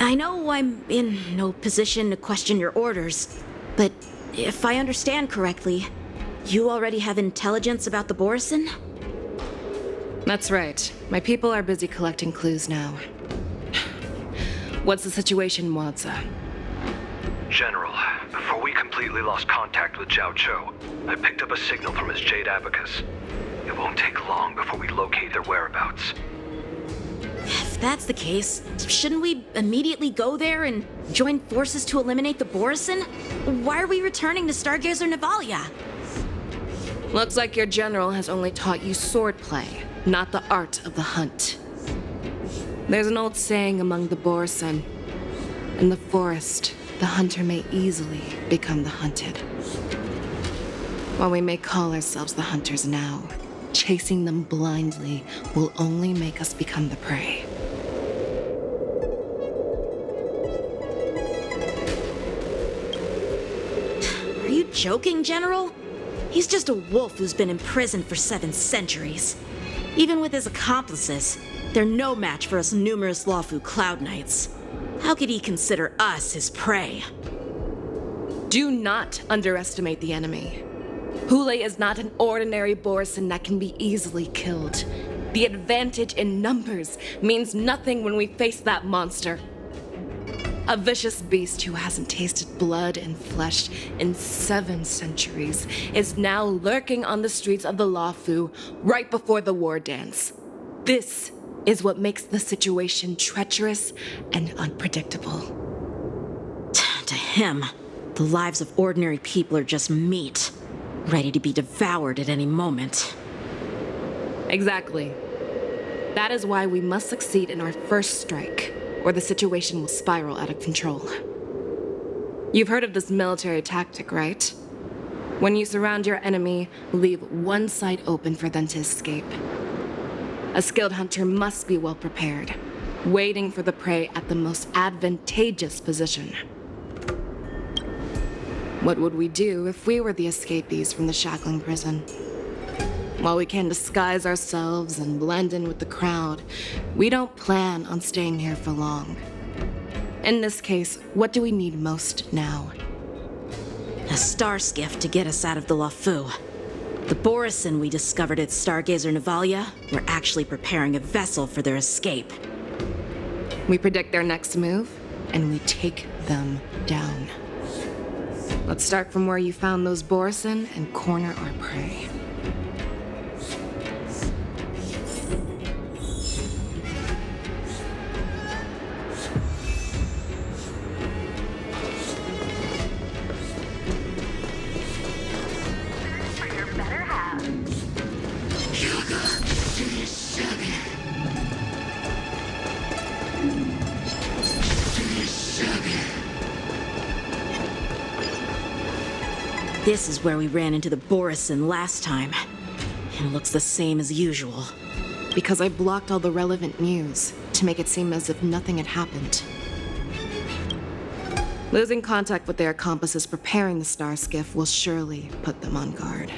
I know I'm in no position to question your orders, but if I understand correctly, you already have intelligence about the Borison? That's right. My people are busy collecting clues now. What's the situation, Wadza? General, before we completely lost contact with Zhao Cho, I picked up a signal from his Jade Abacus. It won't take long before we locate their whereabouts. If that's the case, shouldn't we immediately go there and join forces to eliminate the Borison? Why are we returning to Stargazer Navalia? Looks like your general has only taught you swordplay, not the art of the hunt. There's an old saying among the Borison. In the forest, the hunter may easily become the hunted. While we may call ourselves the hunters now, chasing them blindly will only make us become the prey. Are you joking, General? He's just a wolf who's been imprisoned for 7 centuries. Even with his accomplices, they're no match for us numerous Lawfu Cloud Knights. How could he consider us his prey? Do not underestimate the enemy. Hule is not an ordinary Borison that can be easily killed. The advantage in numbers means nothing when we face that monster. A vicious beast who hasn't tasted blood and flesh in 7 centuries is now lurking on the streets of the Lawfu right before the war dance. This is what makes the situation treacherous and unpredictable. To him, the lives of ordinary people are just meat, ready to be devoured at any moment. Exactly. That is why we must succeed in our first strike, or the situation will spiral out of control. You've heard of this military tactic, right? When you surround your enemy, leave one side open for them to escape. A skilled hunter must be well prepared, waiting for the prey at the most advantageous position. What would we do if we were the escapees from the shackling prison? While we can disguise ourselves and blend in with the crowd, we don't plan on staying here for long. In this case, what do we need most now? A star skiff to get us out of the Lawfu. The Borison we discovered at Stargazer Navalia were actually preparing a vessel for their escape. We predict their next move, and we take them down. Let's start from where you found those Borison and corner our prey. This is where we ran into the Borison last time. It looks the same as usual. Because I blocked all the relevant news to make it seem as if nothing had happened. Losing contact with their accomplices preparing the star skiff will surely put them on guard.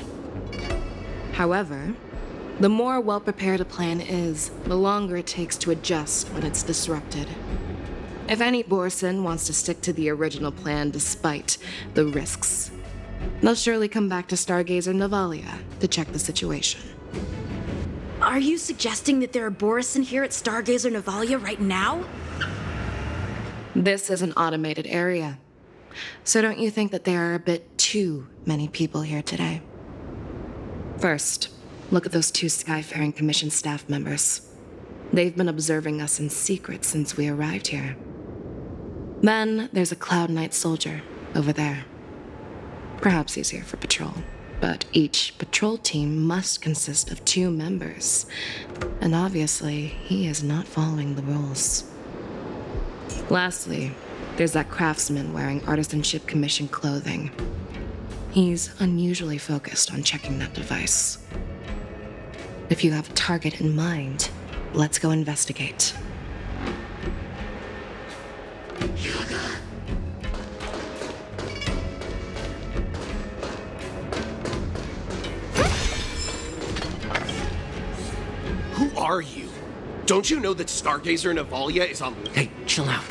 However, the more well-prepared a plan is, the longer it takes to adjust when it's disrupted. If any Borison wants to stick to the original plan despite the risks, they'll surely come back to Stargazer Navalia to check the situation. Are you suggesting that there are Borison here at Stargazer Navalia right now? This is an automated area. So don't you think that there are a bit too many people here today? First, look at those 2 Skyfaring Commission staff members. They've been observing us in secret since we arrived here. Then there's a Cloud Knight soldier over there. Perhaps he's here for patrol, but each patrol team must consist of 2 members. And obviously, he is not following the rules. Lastly, there's that craftsman wearing Artisanship Commission clothing. He's unusually focused on checking that device. If you have a target in mind, let's go investigate. Who are you? Don't you know that Stargazer Navalia is on... Hey, chill out.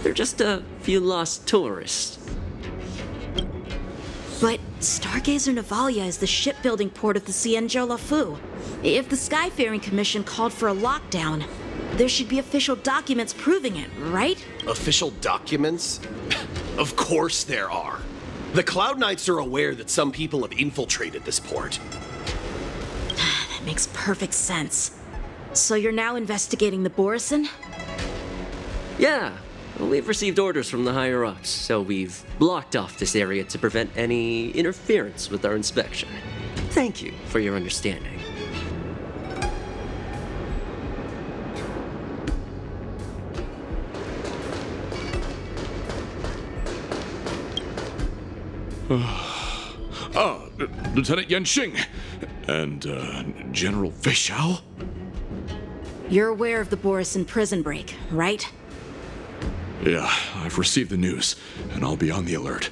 They're just a few lost tourists. But Stargazer Navalia is the shipbuilding port of the Cienjo Lafu. If the Skyfaring Commission called for a lockdown, there should be official documents proving it, right? Official documents? Of course there are. The Cloud Knights are aware that some people have infiltrated this port. That makes perfect sense. So you're now investigating the Borison? Yeah, we've received orders from the higher-ups, so we've blocked off this area to prevent any interference with our inspection. Thank you for your understanding. Lieutenant Yanxing and General Feixiao? You're aware of the Borison prison break, right? Yeah, I've received the news, and I'll be on the alert.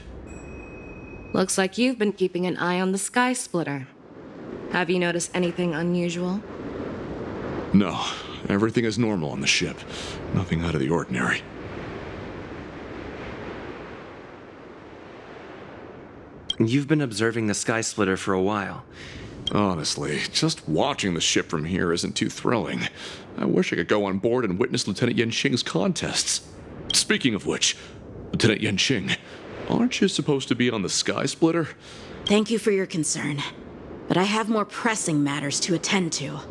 Looks like you've been keeping an eye on the Sky Splitter. Have you noticed anything unusual? No, everything is normal on the ship. Nothing out of the ordinary. You've been observing the Sky Splitter for a while. Honestly, just watching the ship from here isn't too thrilling. I wish I could go on board and witness Lieutenant Yanxing's contests. Speaking of which, Lieutenant Yanxing, aren't you supposed to be on the Sky Splitter? Thank you for your concern, but I have more pressing matters to attend to.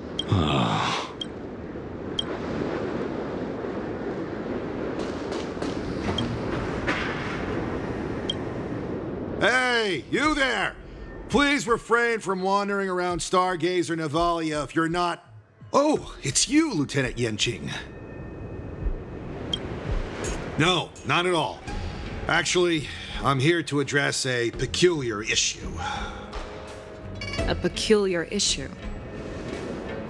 Hey, you there! Please refrain from wandering around Stargazer Navalia if you're not... Oh, it's you, Lieutenant Yanxing. No, not at all. Actually, I'm here to address a peculiar issue. A peculiar issue?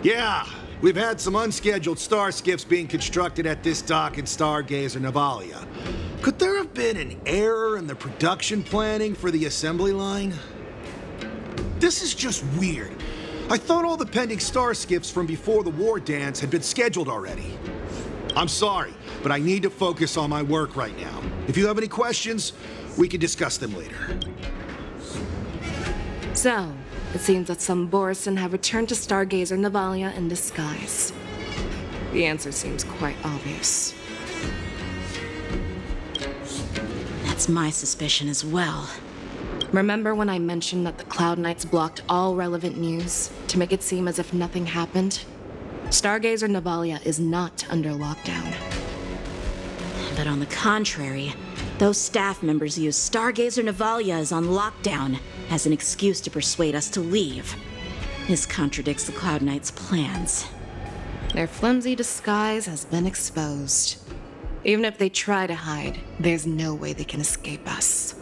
Yeah, we've had some unscheduled star skiffs being constructed at this dock in Stargazer Navalia. Could there have been an error in the production planning for the assembly line? This is just weird. I thought all the pending star skiffs from before the war dance had been scheduled already. I'm sorry, but I need to focus on my work right now. If you have any questions, we can discuss them later. So, it seems that some Borison have returned to Stargazer Navalia in disguise. The answer seems quite obvious. That's my suspicion as well. Remember when I mentioned that the Cloud Knights blocked all relevant news to make it seem as if nothing happened? Stargazer Navalia is not under lockdown. But on the contrary, those staff members use Stargazer Navalia is on lockdown as an excuse to persuade us to leave. This contradicts the Cloud Knights' plans. Their flimsy disguise has been exposed. Even if they try to hide, there's no way they can escape us.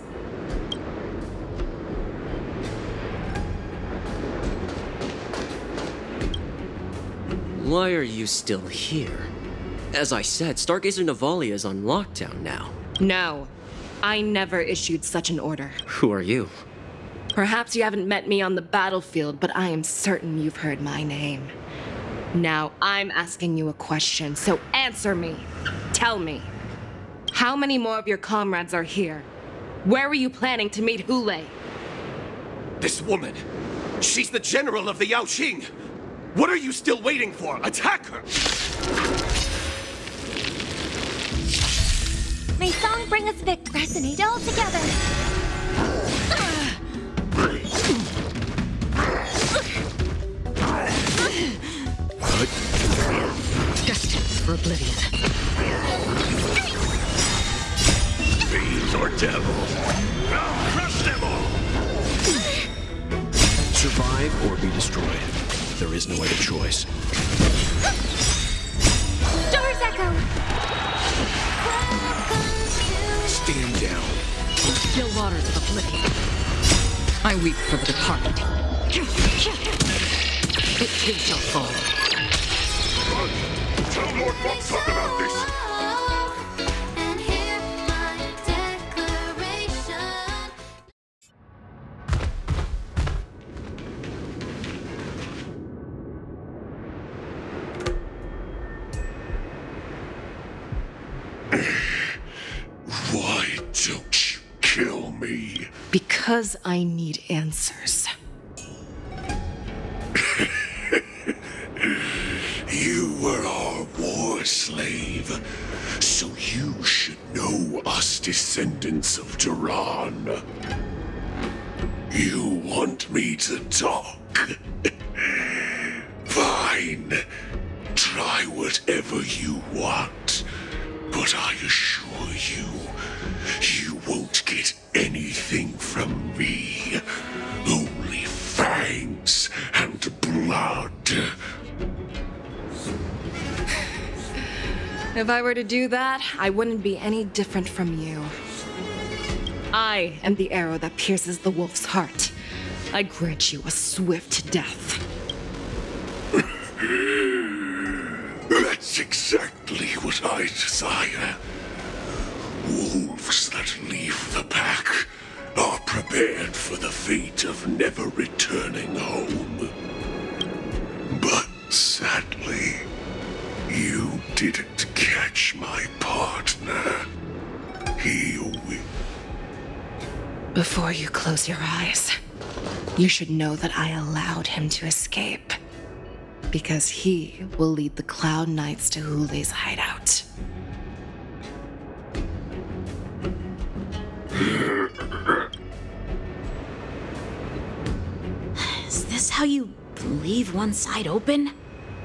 Why are you still here? As I said, Stargazer Navalia is on lockdown now. No, I never issued such an order. Who are you? Perhaps you haven't met me on the battlefield, but I am certain you've heard my name. Now, I'm asking you a question, so answer me. Tell me, how many more of your comrades are here? Where were you planning to meet Hule? This woman, she's the general of the Yaoxing. What are you still waiting for? Attack her! May song bring us victory. Resonate all together. Destined for oblivion. Fiends or devils? I'll crush them all! Survive or be destroyed. There is no other choice. Doors echo. Stand down. Still waters of oblivion. I weep for the departed. It too shall fall. Tell Lord Fox talk about this! And hear my declaration. Because I need answers. You were our war slave, so you should know us descendants of Duran. You want me to talk? Fine. Try whatever you want, but I assure you, you won't get anything from me. Only fangs and blood. If I were to do that, I wouldn't be any different from you. I am the arrow that pierces the wolf's heart. I grant you a swift death. That's exactly what I desire. Wolves that leave the pack are prepared for the fate of never returning home. But sadly, you didn't catch my partner. He will. Before you close your eyes, you should know that I allowed him to escape. Because he will lead the Cloud Knights to Hule's hideout. Is this how you leave one side open?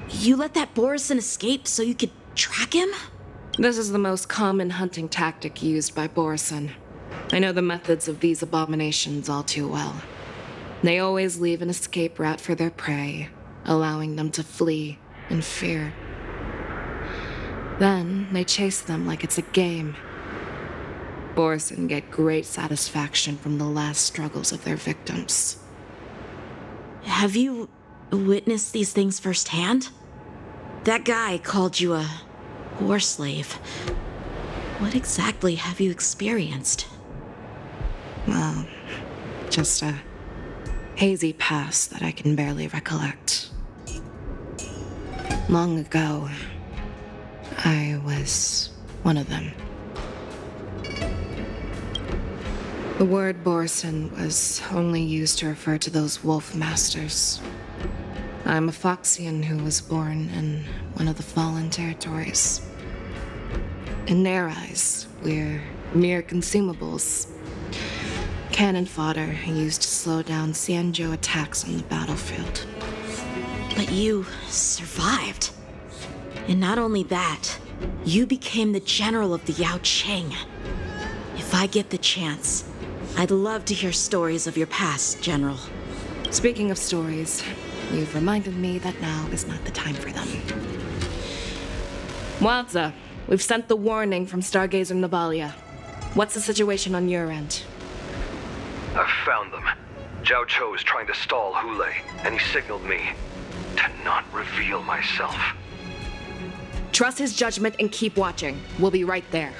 You let that Borison escape so you could track him? This is the most common hunting tactic used by Borison. I know the methods of these abominations all too well. They always leave an escape route for their prey, allowing them to flee in fear. Then they chase them like it's a game. Borison get great satisfaction from the last struggles of their victims. Have you witnessed these things firsthand? That guy called you a war slave. What exactly have you experienced? Well, just a hazy past that I can barely recollect. Long ago, I was one of them. The word Borison was only used to refer to those wolf masters. I'm a Foxian who was born in one of the fallen territories. In their eyes, we're mere consumables. Cannon fodder used to slow down Xianzhou attacks on the battlefield. But you survived. And not only that, you became the general of the Yao Qing. If I get the chance, I'd love to hear stories of your past, General. Speaking of stories, you've reminded me that now is not the time for them. Wadza, we've sent the warning from Stargazer Navalia. What's the situation on your end? I've found them. Zhao Cho is trying to stall Hule, and he signaled me to not reveal myself. Trust his judgment and keep watching. We'll be right there.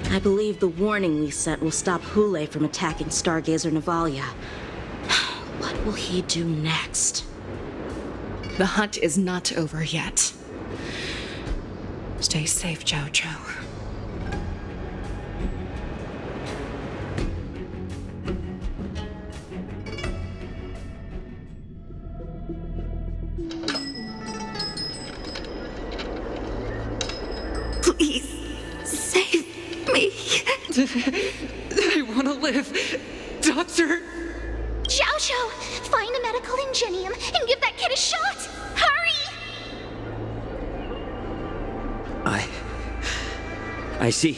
I believe the warning we sent will stop Hule from attacking Stargazer Navalia. What will he do next? The hunt is not over yet. Stay safe, Zhao Cho. Please, save me. I want to live. Doctor! Xiaoshu, find a medical ingenium and give that kid a shot! Hurry! I see.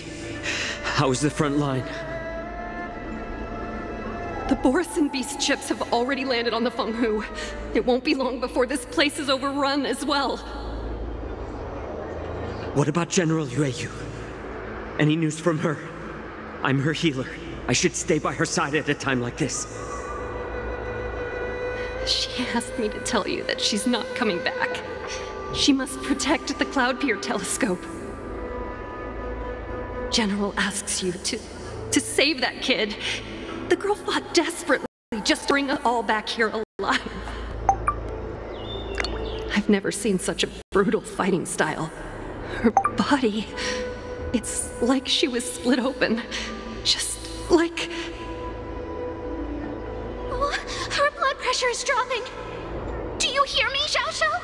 How's the front line? The Borison beast chips have already landed on the Fenghu. It won't be long before this place is overrun as well. What about General Yueyu? Any news from her? I'm her healer. I should stay by her side at a time like this. She asked me to tell you that she's not coming back. She must protect the Cloud Pier telescope. General asks you to save that kid. The girl fought desperately just to bring us all back here alive. I've never seen such a brutal fighting style. Her body, it's like she was split open. Just like pressure is dropping. Do you hear me, Xiao?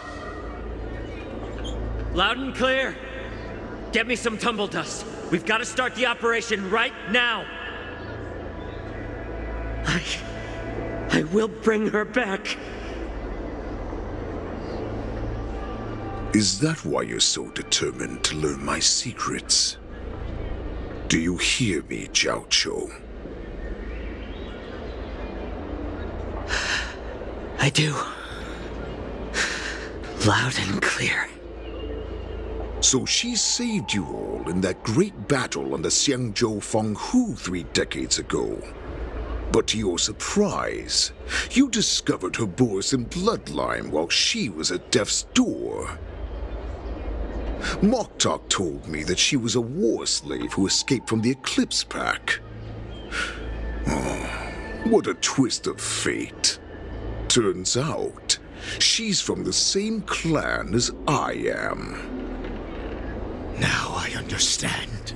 Loud and clear. Get me some tumble dust. We've got to start the operation right now. I will bring her back. Is that why you're so determined to learn my secrets? Do you hear me, Jiao Chou? I do. Loud and clear. So she saved you all in that great battle on the Xiangzhou Fenghu 3 decades ago. But to your surprise, you discovered her Borisin bloodline while she was at death's door. Moktok told me that she was a war slave who escaped from the Eclipse Pack. Oh, what a twist of fate. Turns out, she's from the same clan as I am. Now I understand.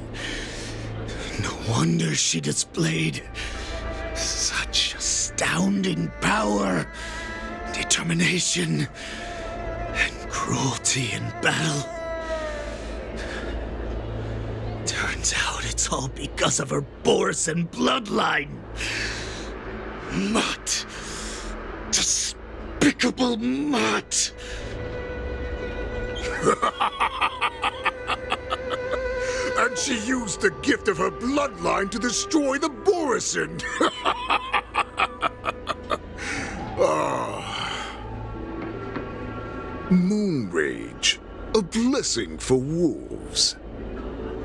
No wonder she displayed such astounding power, determination, and cruelty in battle. Turns out it's all because of her Borisin bloodline. Mutt. Despicable mutt. And she used the gift of her bloodline to destroy the Borisin. Moon Rage, a blessing for wolves,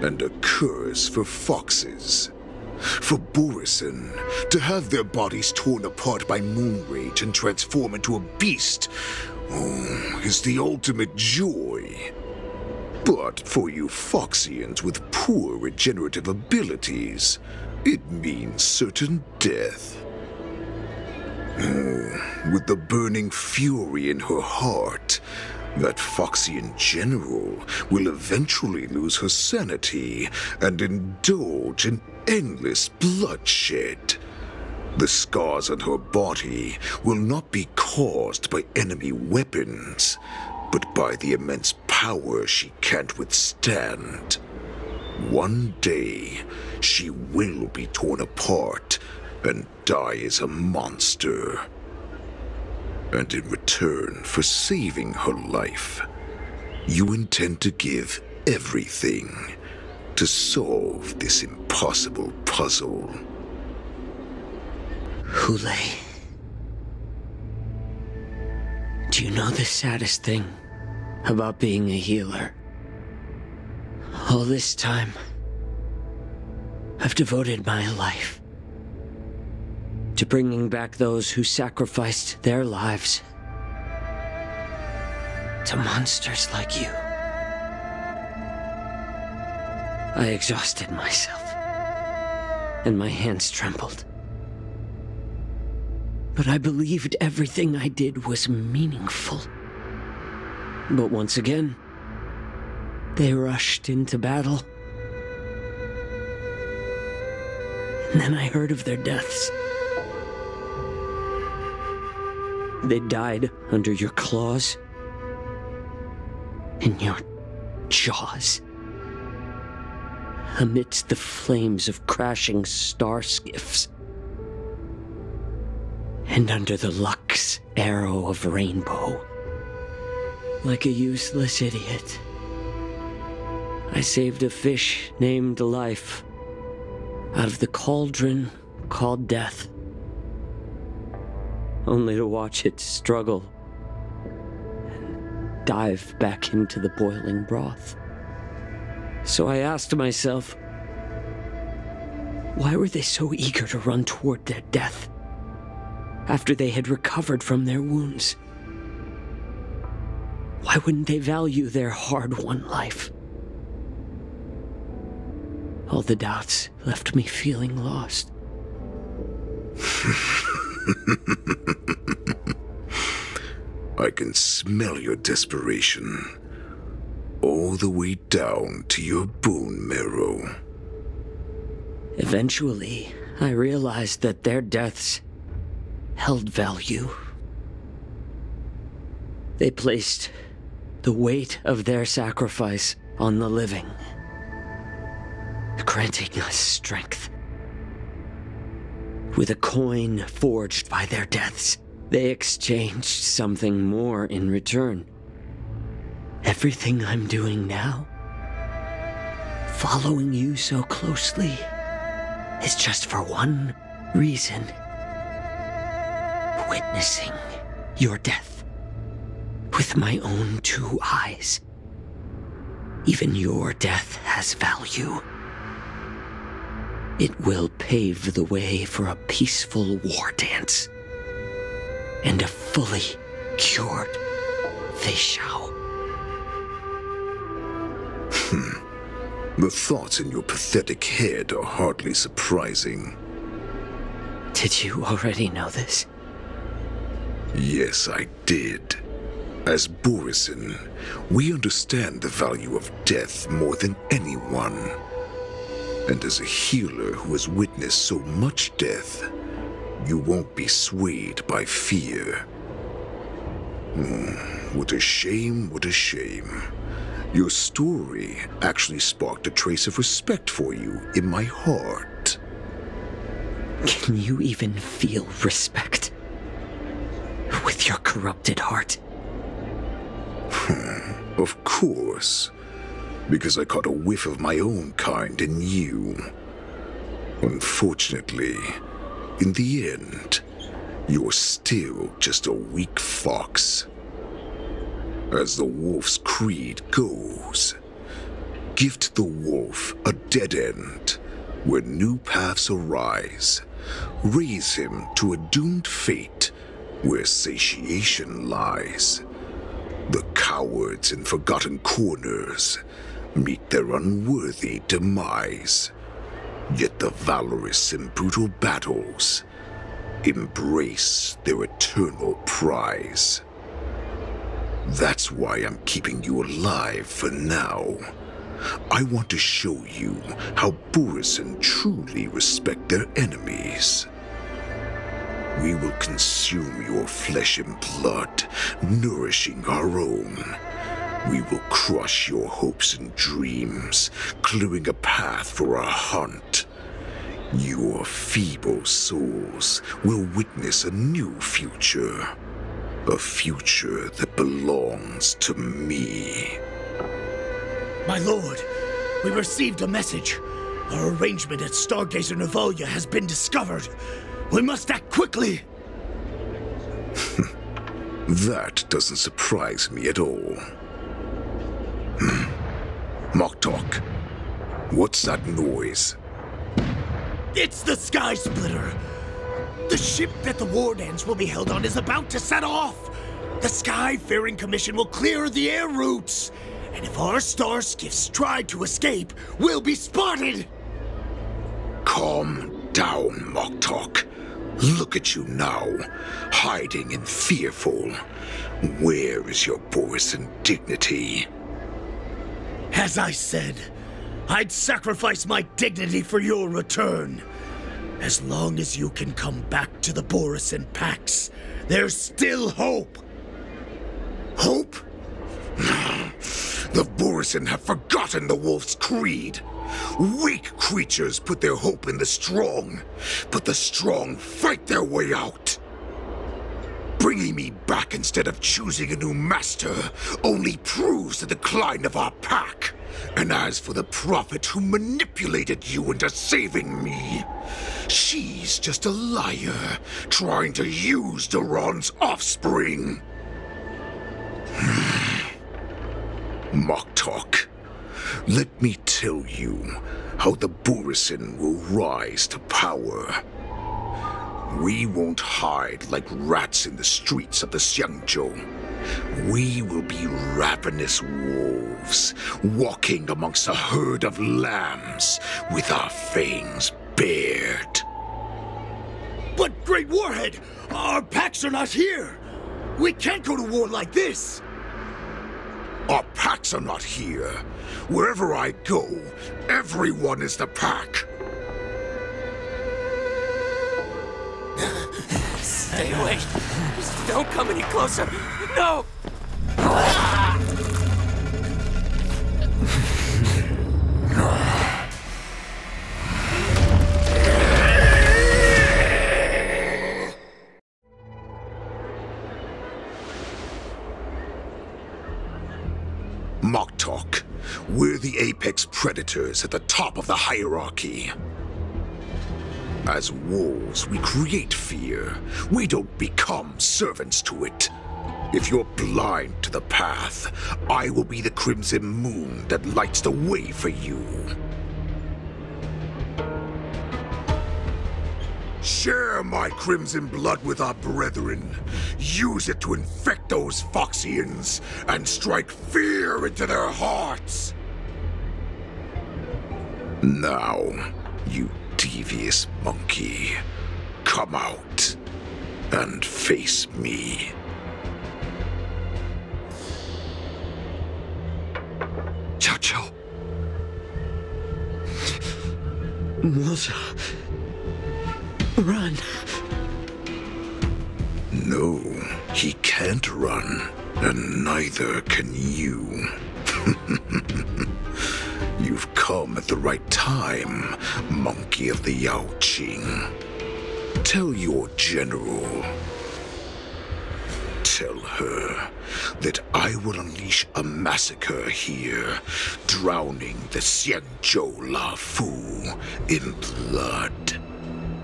and a curse for foxes. For Borisin, to have their bodies torn apart by Moon Rage and transform into a beast, is the ultimate joy. But for you Foxians with poor regenerative abilities, it means certain death. With the burning fury in her heart, that Foxian general will eventually lose her sanity and indulge in endless bloodshed. The scars on her body will not be caused by enemy weapons, but by the immense power she can't withstand. One day, she will be torn apart and die as a monster. And in return for saving her life, you intend to give everything to solve this impossible puzzle. Hulei. Do you know the saddest thing about being a healer? All this time, I've devoted my life to bringing back those who sacrificed their lives to monsters like you. I exhausted myself, and my hands trembled. But I believed everything I did was meaningful. But once again, they rushed into battle. And then I heard of their deaths. They died under your claws, in your jaws, amidst the flames of crashing star skiffs, and under the Lux arrow of rainbow. Like a useless idiot, I saved a fish named Life out of the cauldron called Death, only to watch it struggle and dive back into the boiling broth. So I asked myself, why were they so eager to run toward their death after they had recovered from their wounds? Why wouldn't they value their hard-won life? All the doubts left me feeling lost. I can smell your desperation, all the way down to your bone marrow. Eventually, I realized that their deaths held value They placed the weight of their sacrifice on the living, granting us strength. With a coin forged by their deaths, they exchanged something more in return. Everything I'm doing now, following you so closely, is just for one reason. Witnessing your death with my own 2 eyes. Even your death has value. It will pave the way for a peaceful war dance. And a fully cured Fei Shao. The thoughts in your pathetic head are hardly surprising. Did you already know this? Yes, I did. As Borisin, we understand the value of death more than anyone. And as a healer who has witnessed so much death, you won't be swayed by fear. What a shame, what a shame. Your story actually sparked a trace of respect for you in my heart. Can you even feel respect with your corrupted heart? Of course. Because I caught a whiff of my own kind in you. Unfortunately, in the end, you're still just a weak fox. As the wolf's creed goes, gift the wolf a dead end where new paths arise. Raise him to a doomed fate where satiation lies. The cowards in forgotten corners meet their unworthy demise. Yet the valorous in brutal battles embrace their eternal prize. That's why I'm keeping you alive for now. I want to show you how Borisin truly respect their enemies. We will consume your flesh and blood, nourishing our own. We will crush your hopes and dreams, clearing a path for our hunt. Your feeble souls will witness a new future. A future that belongs to me. My lord, we received a message. Our arrangement at Stargazer Navalia has been discovered. We must act quickly. That doesn't surprise me at all. Moktok, what's that noise? It's the Sky Splitter. The ship that the war dance will be held on is about to set off. The Skyfaring Commission will clear the air routes. And if our star skiffs try to escape, we'll be spotted. Calm down, Moktok. Look at you now, hiding and fearful. Where is your Borisin dignity? As I said, I'd sacrifice my dignity for your return. As long as you can come back to the Borisin Pax, there's still hope. Hope? The Borisin have forgotten the wolf's creed. Weak creatures put their hope in the strong, but the strong fight their way out. Bringing me back instead of choosing a new master only proves the decline of our pack. And as for the prophet who manipulated you into saving me, she's just a liar trying to use Duran's offspring. Moktok, let me tell you how the Borisin will rise to power. We won't hide like rats in the streets of the Xiangzhou. We will be ravenous wolves, walking amongst a herd of lambs with our fangs bared. But, Great Warhead, our packs are not here. We can't go to war like this. Our packs are not here. Wherever I go, everyone is the pack. Stay away. Just don't come any closer. No! Mock talk. We're the apex predators at the top of the hierarchy. As wolves, we create fear. We don't become servants to it. If you're blind to the path, I will be the crimson moon that lights the way for you. Share my crimson blood with our brethren. Use it to infect those Foxians and strike fear into their hearts. Now, you devious monkey, come out and face me. Chow Chow. Musa. Run. No, he can't run, and neither can you. You've come at the right time, monkey of the Yao Qing. Tell your general. Tell her that I will unleash a massacre here, drowning the Xianzhou La Fu in blood.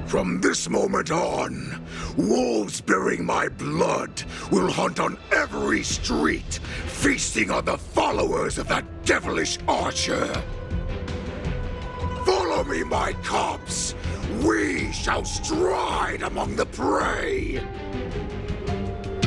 From this moment on, wolves bearing my blood will hunt on every street, feasting on the followers of that devilish archer. Follow me, my cubs. We shall stride among the prey.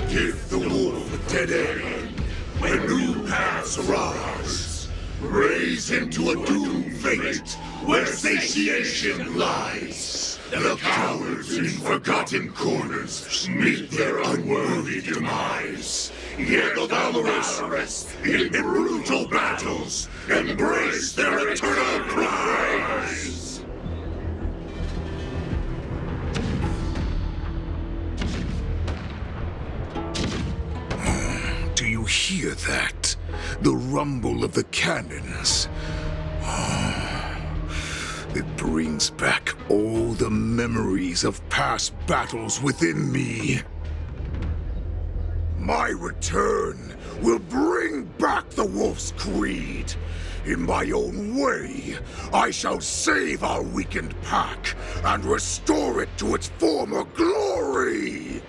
Give the wolf a dead end when new paths arise. Raise him to a doomed fate where satiation lies. The cowards in forgotten corners meet their unworthy demise. Yet the valorous in brutal battles embrace their eternal prize. Do you hear that? The rumble of the cannons. It brings back all the memories of past battles within me. My return will bring back the Wolf's Creed. In my own way, I shall save our weakened pack and restore it to its former glory.